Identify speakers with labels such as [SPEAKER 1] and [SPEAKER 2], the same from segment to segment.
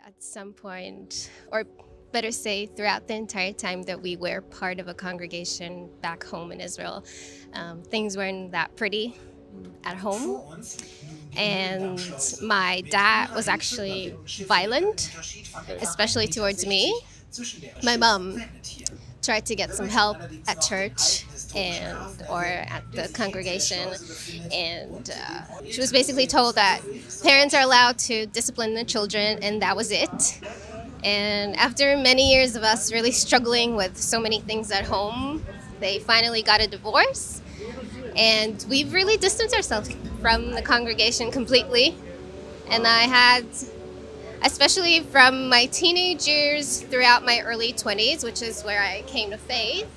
[SPEAKER 1] At some point, or better say, throughout the entire time that we were part of a congregation back home in Israel, things weren't that pretty at home. And my dad was actually violent, especially towards me. My mom tried to get some help at church and or at the congregation, and she was basically told that parents are allowed to discipline their children, and that was it. And after many years of us really struggling with so many things at home, they finally got a divorce, and we've really distanced ourselves from the congregation completely. And I had, especially from my teenage years throughout my early 20s, which is where I came to faith,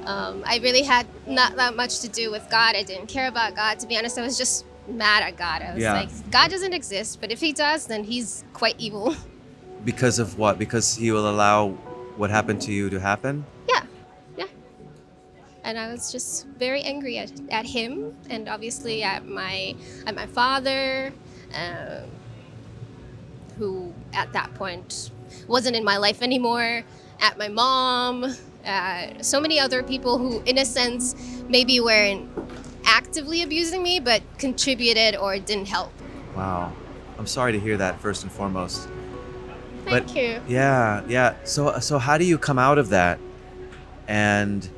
[SPEAKER 1] I really had not that much to do with God. I didn't care about God. To be honest, I was just mad at God. I was like, God doesn't exist, but if he does, then he's quite evil.
[SPEAKER 2] Because of what? Because he will allow what happened to you to happen?
[SPEAKER 1] Yeah, yeah. And I was just very angry at him, and obviously at my father, who at that point wasn't in my life anymore, at my mom, so many other people who, in a sense, maybe weren't actively abusing me, but contributed or didn't help.
[SPEAKER 2] Wow. I'm sorry to hear that, first and foremost.
[SPEAKER 1] Thank you.
[SPEAKER 2] Yeah. So how do you come out of that and,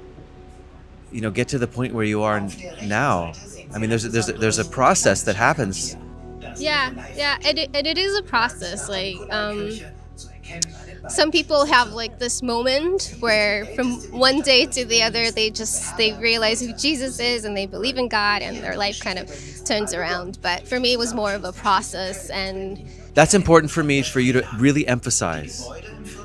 [SPEAKER 2] get to the point where you are now? I mean, there's a process that happens.
[SPEAKER 1] Yeah, and it is a process. Like, some people have like this moment where from one day to the other, they realize who Jesus is and they believe in God and their life kind of turns around. But for me, it was more of a process. And
[SPEAKER 2] that's important for you to really emphasize,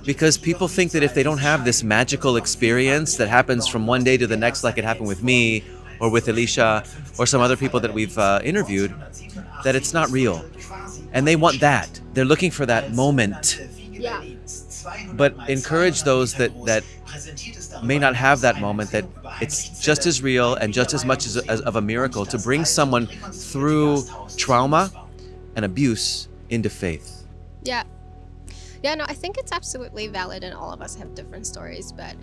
[SPEAKER 2] because people think that if they don't have this magical experience that happens from one day to the next, like it happened with me or with Elisha or some other people that we've interviewed, that it's not real. And they want that. They're looking for that moment.
[SPEAKER 1] yeah,
[SPEAKER 2] But encourage those that may not have that moment, that it's just as real and just as much as of a miracle to bring someone through trauma and abuse into faith.
[SPEAKER 1] yeah. No, I think it's absolutely valid, and all of us have different stories. But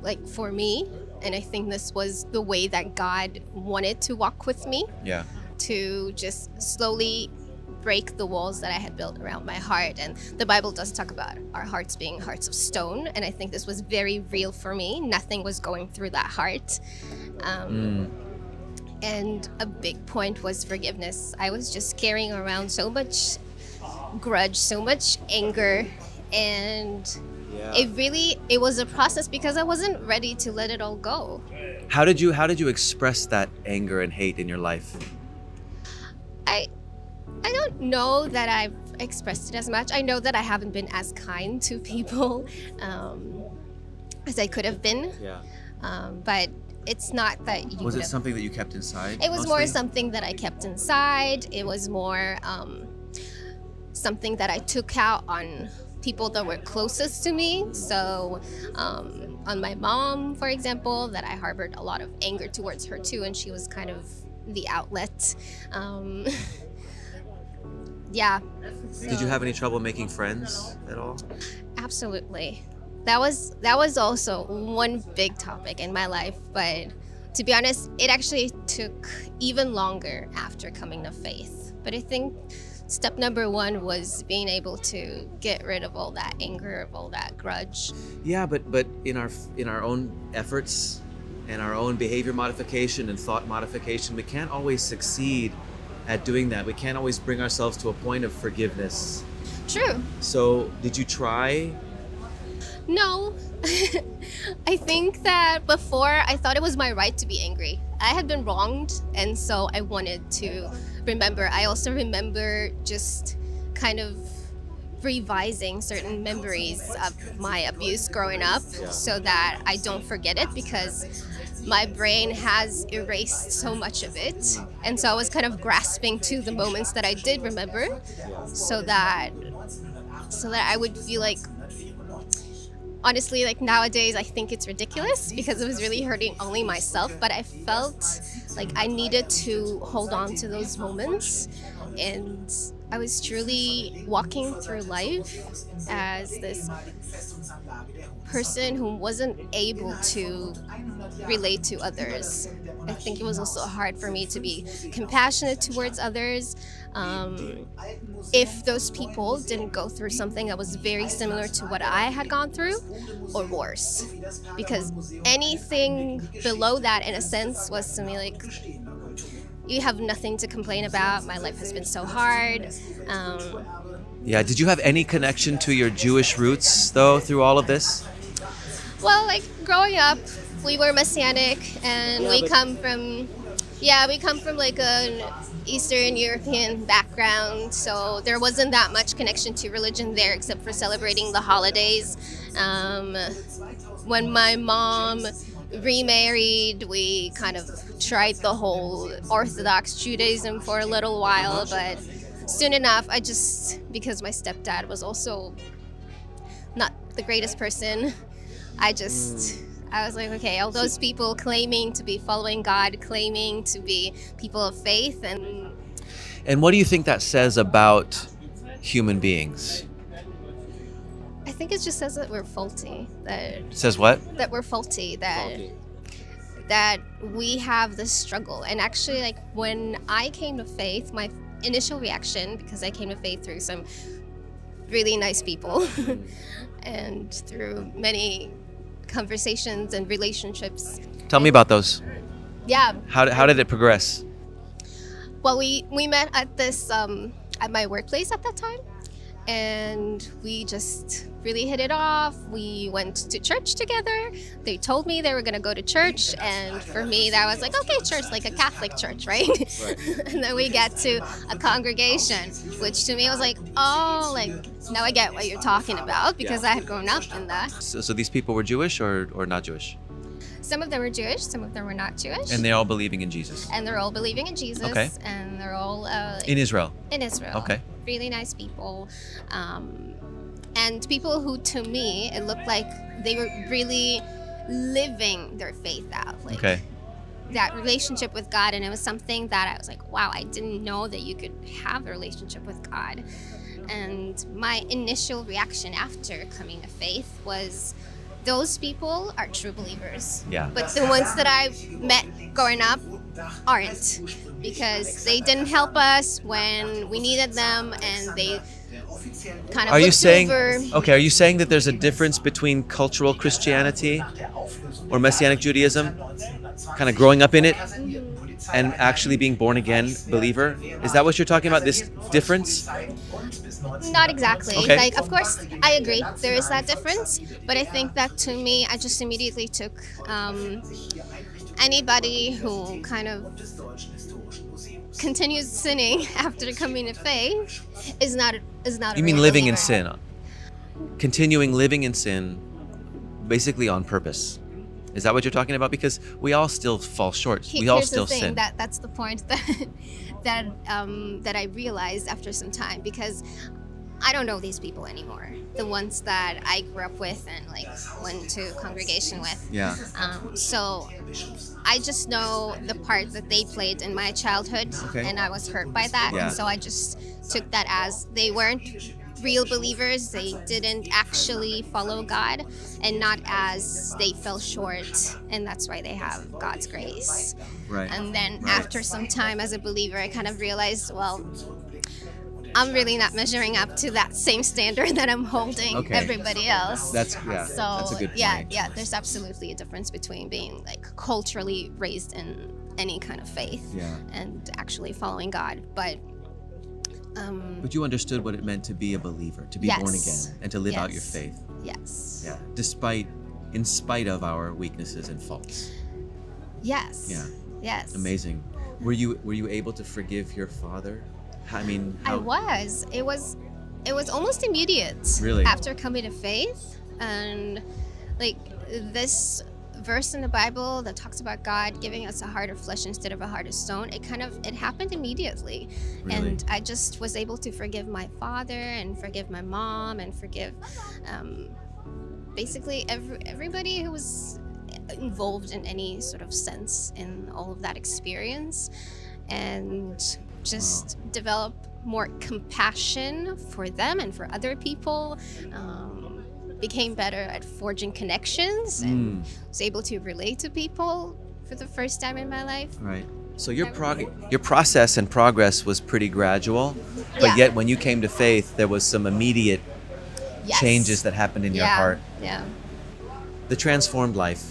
[SPEAKER 1] like for me, and I think this was the way that God wanted to walk with me,
[SPEAKER 2] Yeah.
[SPEAKER 1] to just slowly break the walls that I had built around my heart. And the Bible does talk about our hearts being hearts of stone, and I think this was very real for me. Nothing was going through that heart. And a big point was forgiveness. I was just carrying around so much grudge, so much anger, and it was a process because I wasn't ready to let it all go.
[SPEAKER 2] How did you express that anger and hate in your life?
[SPEAKER 1] I don't know that I've expressed it as much. I know that I haven't been as kind to people as I could have been.
[SPEAKER 2] Yeah.
[SPEAKER 1] But it's not that you
[SPEAKER 2] Was it something that you kept inside?
[SPEAKER 1] It was
[SPEAKER 2] mostly?
[SPEAKER 1] more something that I kept inside. It was more something that I took out on people that were closest to me. So on my mom, for example, that I harbored a lot of anger towards her too, and she was kind of the outlet. Yeah.
[SPEAKER 2] Did you have any trouble making friends at all?
[SPEAKER 1] Absolutely. That was also one big topic in my life, but to be honest, it actually took even longer after coming to faith. But I think step number one was being able to get rid of all that anger, of all that grudge.
[SPEAKER 2] Yeah, but in our own efforts and our own behavior modification and thought modification, we can't always succeed at doing that. We can't always bring ourselves to a point of forgiveness.
[SPEAKER 1] True.
[SPEAKER 2] So, did you try?
[SPEAKER 1] No. I think that before I thought it was my right to be angry. I had been wronged, and so I wanted to remember. I also remember just kind of revising certain memories of my abuse growing up so that I don't forget it, because my brain has erased so much of it. And so I was kind of grasping to the moments that I did remember so that I would feel like, honestly, like nowadays I think it's ridiculous because it was really hurting only myself, but I felt like I needed to hold on to those moments and I was truly walking through life as this person who wasn't able to relate to others. I think it was also hard for me to be compassionate towards others. If those people didn't go through something that was very similar to what I had gone through, or worse. Because anything below that, in a sense, was to me like, you have nothing to complain about. My life has been so hard.
[SPEAKER 2] Yeah, did you have any connection to your Jewish roots, though, through all of this?
[SPEAKER 1] Well, like growing up, we were Messianic, and we come from like an Eastern European background, so there wasn't that much connection to religion there, except for celebrating the holidays. When my mom remarried, we kind of tried the whole Orthodox Judaism for a little while, but soon enough, because my stepdad was also not the greatest person, I was like, okay, all those people claiming to be following God, claiming to be people of faith,
[SPEAKER 2] And what do you think that says about human beings?
[SPEAKER 1] I think it just says that we're faulty.
[SPEAKER 2] Says what?
[SPEAKER 1] That we're faulty. That we have this struggle. And actually, like when I came to faith, my initial reaction, because I came to faith through some really nice people and through many conversations and relationships.
[SPEAKER 2] Tell me about those.
[SPEAKER 1] Yeah.
[SPEAKER 2] How did it progress?
[SPEAKER 1] Well, we met at this at my workplace at that time, and we just really hit it off. We went to church together. They told me they were gonna go to church, and for me that was like, okay, church, like a Catholic church, right? And then we get to a congregation, which to me was like, oh, like now I get what you're talking about, because I had grown up in that.
[SPEAKER 2] So these people were Jewish or not Jewish?
[SPEAKER 1] Some of them were Jewish, some of them were not Jewish.
[SPEAKER 2] And they're all believing in Jesus?
[SPEAKER 1] And they're all believing in Jesus.
[SPEAKER 2] Okay.
[SPEAKER 1] And they're all...
[SPEAKER 2] in Israel?
[SPEAKER 1] In Israel.
[SPEAKER 2] Okay.
[SPEAKER 1] Really nice people. And people who, to me, it looked like they were really living their faith out. Like,
[SPEAKER 2] okay.
[SPEAKER 1] That relationship with God. And it was something that I was like, wow, I didn't know that you could have a relationship with God. And my initial reaction after coming to faith was... those people are true believers.
[SPEAKER 2] Yeah.
[SPEAKER 1] But the ones that I've met growing up aren't, because they didn't help us when we needed them, and they kind of
[SPEAKER 2] Are you saying
[SPEAKER 1] over.
[SPEAKER 2] Okay, are you saying that there's a difference between cultural Christianity or Messianic Judaism, kind of growing up in it, and actually being born again believer? Is that what you're talking about, this difference?
[SPEAKER 1] Not exactly.
[SPEAKER 2] Okay.
[SPEAKER 1] Like, of course, I agree. There is that difference. But I think that to me, I just immediately took anybody who kind of continues sinning after coming to faith is not
[SPEAKER 2] You mean living in sin? Continuing living in sin, basically on purpose. Is that what you're talking about? Because we all still fall short. We all still sin.
[SPEAKER 1] That's the point that I realized after some time, because I don't know these people anymore. The ones that I grew up with and like went to congregation with.
[SPEAKER 2] Yeah.
[SPEAKER 1] So I just know the part that they played in my childhood,
[SPEAKER 2] okay.
[SPEAKER 1] and I was hurt by that.
[SPEAKER 2] Yeah.
[SPEAKER 1] And so I just took that as they weren't real believers. They didn't actually follow God, and not as they fell short, and that's why they have God's grace.
[SPEAKER 2] Right.
[SPEAKER 1] And then after some time as a believer, I kind of realized, well, I'm really not measuring up to that same standard that I'm holding everybody else.
[SPEAKER 2] That's a good point.
[SPEAKER 1] Yeah, there's absolutely a difference between being like culturally raised in any kind of faith and actually following God.
[SPEAKER 2] But you understood what it meant to be a believer, to be born again, and to live out your faith.
[SPEAKER 1] Yes.
[SPEAKER 2] Yeah. In spite of our weaknesses and faults.
[SPEAKER 1] Yes.
[SPEAKER 2] Yeah.
[SPEAKER 1] Yes.
[SPEAKER 2] Amazing. Were you able to forgive your father? I mean,
[SPEAKER 1] I was. It was almost immediate.
[SPEAKER 2] Really?
[SPEAKER 1] After coming to faith, and like this verse in the Bible that talks about God giving us a heart of flesh instead of a heart of stone, it happened immediately.
[SPEAKER 2] Really?
[SPEAKER 1] And I just was able to forgive my father and forgive my mom and forgive basically everybody who was involved in any sort of sense in all of that experience. And just develop more compassion for them and for other people. Became better at forging connections and was able to relate to people for the first time in my life.
[SPEAKER 2] Right. So your process and progress was pretty gradual, but
[SPEAKER 1] Yeah.
[SPEAKER 2] yet when you came to faith, there was some immediate
[SPEAKER 1] Yes.
[SPEAKER 2] changes that happened in your
[SPEAKER 1] Yeah.
[SPEAKER 2] heart.
[SPEAKER 1] Yeah.
[SPEAKER 2] The transformed life.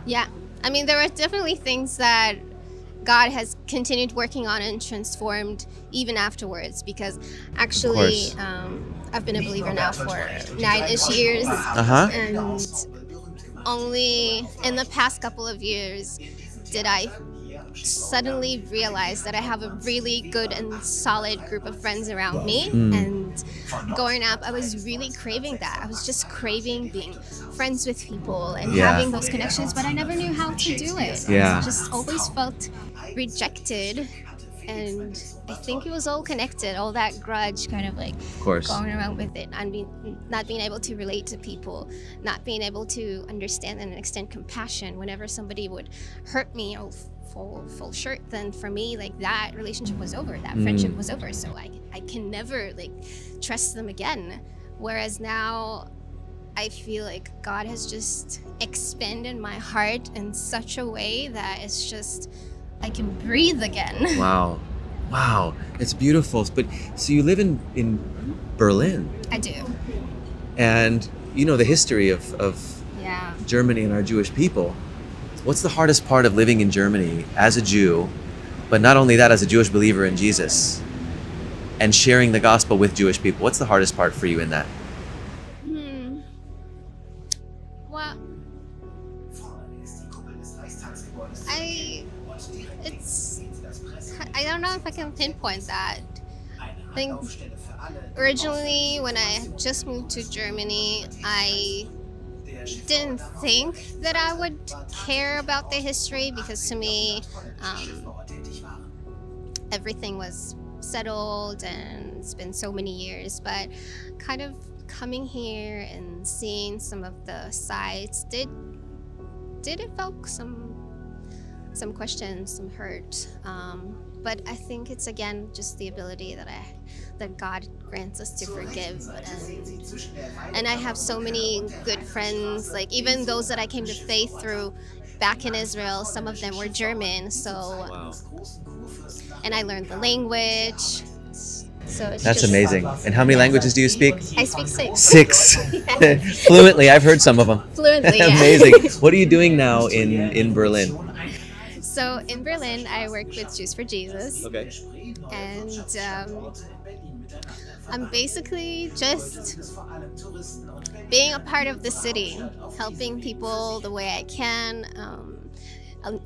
[SPEAKER 1] Yeah. I mean, there are definitely things that God has continued working on and transformed even afterwards, because actually
[SPEAKER 2] course.
[SPEAKER 1] I've been a believer now for 9-ish years.
[SPEAKER 2] Uh-huh.
[SPEAKER 1] And only in the past couple of years did I suddenly realize that I have a really good and solid group of friends around me. And growing up, I was really craving that. I was just craving being friends with people and
[SPEAKER 2] Yeah.
[SPEAKER 1] having those connections, but I never knew how to do it.
[SPEAKER 2] Yeah.
[SPEAKER 1] I just always felt rejected. And I think it was all connected, all that grudge kind of like
[SPEAKER 2] Of course.
[SPEAKER 1] going around with it, and not being able to relate to people, not being able to understand and extend compassion whenever somebody would hurt me or fall short. Then for me, like, that relationship was over, that friendship was over, so I can never like trust them again. Whereas now I feel like God has just expanded my heart in such a way that it's just, I can breathe again.
[SPEAKER 2] Wow. Wow. It's beautiful. But so you live in Berlin,
[SPEAKER 1] I do.
[SPEAKER 2] and you know the history of
[SPEAKER 1] Yeah.
[SPEAKER 2] Germany and our Jewish people. What's the hardest part of living in Germany as a Jew, but not only that, as a Jewish believer in Jesus, and sharing the gospel with Jewish people? What's the hardest part for you in that?
[SPEAKER 1] Well, I don't know if I can pinpoint that. I think originally when I had just moved to Germany, I didn't think that I would care about the history, because to me, everything was settled and it's been so many years. But kind of coming here and seeing some of the sites did evoke some questions, some hurt. But I think it's again just the ability that God grants us to forgive. And I have so many good friends, like even those that I came to faith through back in Israel, some of them were German, so
[SPEAKER 2] Wow.
[SPEAKER 1] and I learned the language. So it's
[SPEAKER 2] That's
[SPEAKER 1] just,
[SPEAKER 2] amazing. And how many languages do you speak?
[SPEAKER 1] I speak 6.
[SPEAKER 2] 6. Fluently. I've heard some of them.
[SPEAKER 1] Fluently, yeah.
[SPEAKER 2] Amazing. What are you doing now in Berlin?
[SPEAKER 1] So in Berlin, I work with Jews for Jesus.
[SPEAKER 2] Okay.
[SPEAKER 1] And I'm basically just being a part of the city, helping people the way I can,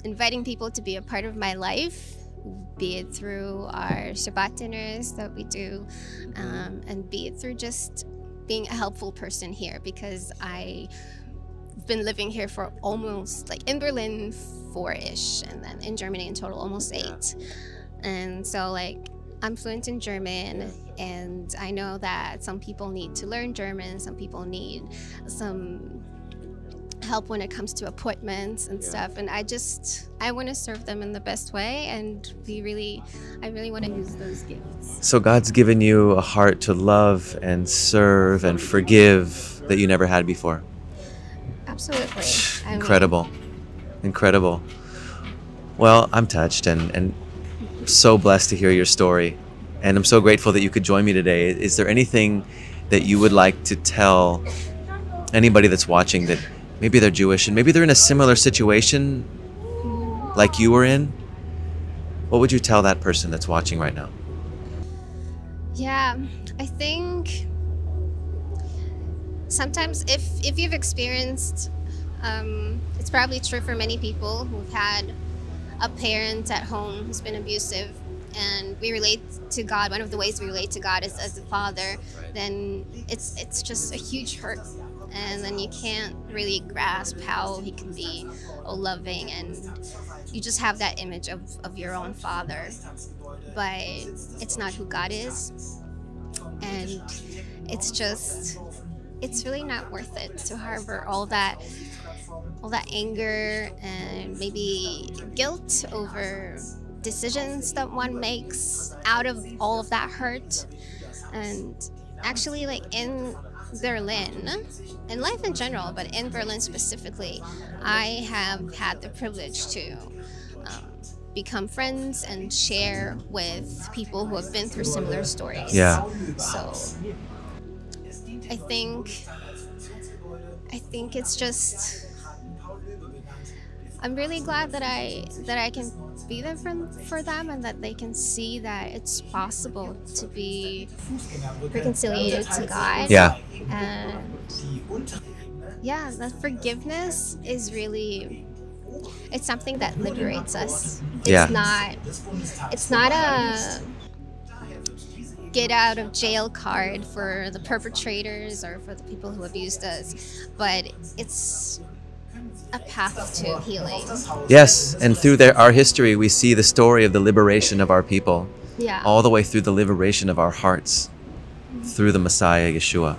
[SPEAKER 1] inviting people to be a part of my life, be it through our Shabbat dinners that we do, and be it through just being a helpful person here, because I've been living here for almost, like in Berlin, 4-ish, and then in Germany in total almost 8. And so like I'm fluent in German, and I know that some people need to learn German, some people need some help when it comes to appointments and stuff, and I want to serve them in the best way, and I really want to use those gifts.
[SPEAKER 2] So God's given you a heart to love and serve and forgive that you never had before.
[SPEAKER 1] Absolutely.
[SPEAKER 2] Incredible. Incredible. Well, I'm touched and so blessed to hear your story, and I'm so grateful that you could join me today. Is there anything that you would like to tell anybody that's watching, that maybe they're Jewish and maybe they're in a similar situation like you were in? What would you tell that person that's watching right now?
[SPEAKER 1] Yeah, I think sometimes if you've experienced, it's probably true for many people who've had a parent at home who's been abusive, and we relate to God. One of the ways we relate to God is as a father. Then it's just a huge hurt, and then you can't really grasp how he can be loving, and you just have that image of your own father, but it's not who God is, and it's really not worth it to harbor all that anger and maybe guilt over decisions that one makes out of all of that hurt. And actually, like in Berlin, in life in general, but in Berlin specifically, I have had the privilege to become friends and share with people who have been through similar stories.
[SPEAKER 2] Yeah.
[SPEAKER 1] So I think it's just, I'm really glad that I can be there for them, and that they can see that it's possible to be reconciliated to God.
[SPEAKER 2] Yeah.
[SPEAKER 1] And yeah, that forgiveness is really, it's something that liberates us.
[SPEAKER 2] Yeah.
[SPEAKER 1] It's not a get out of jail card for the perpetrators or for the people who abused us, but it's a path to healing.
[SPEAKER 2] Yes, and through our history, we see the story of the liberation of our people,
[SPEAKER 1] Yeah.
[SPEAKER 2] all the way through the liberation of our hearts, through the Messiah, Yeshua.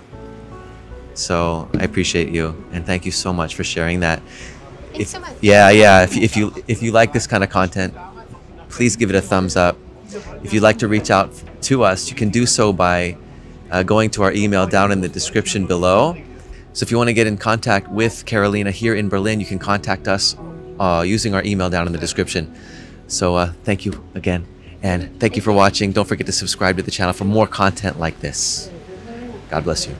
[SPEAKER 2] So I appreciate you, and thank you so much for sharing that.
[SPEAKER 1] Thanks so much.
[SPEAKER 2] Yeah. If you like this kind of content, please give it a thumbs up. If you'd like to reach out to us, you can do so by going to our email down in the description below. So if you want to get in contact with Carolina here in Berlin, you can contact us using our email down in the description. So thank you again, and thank you for watching. Don't forget to subscribe to the channel for more content like this. God bless you.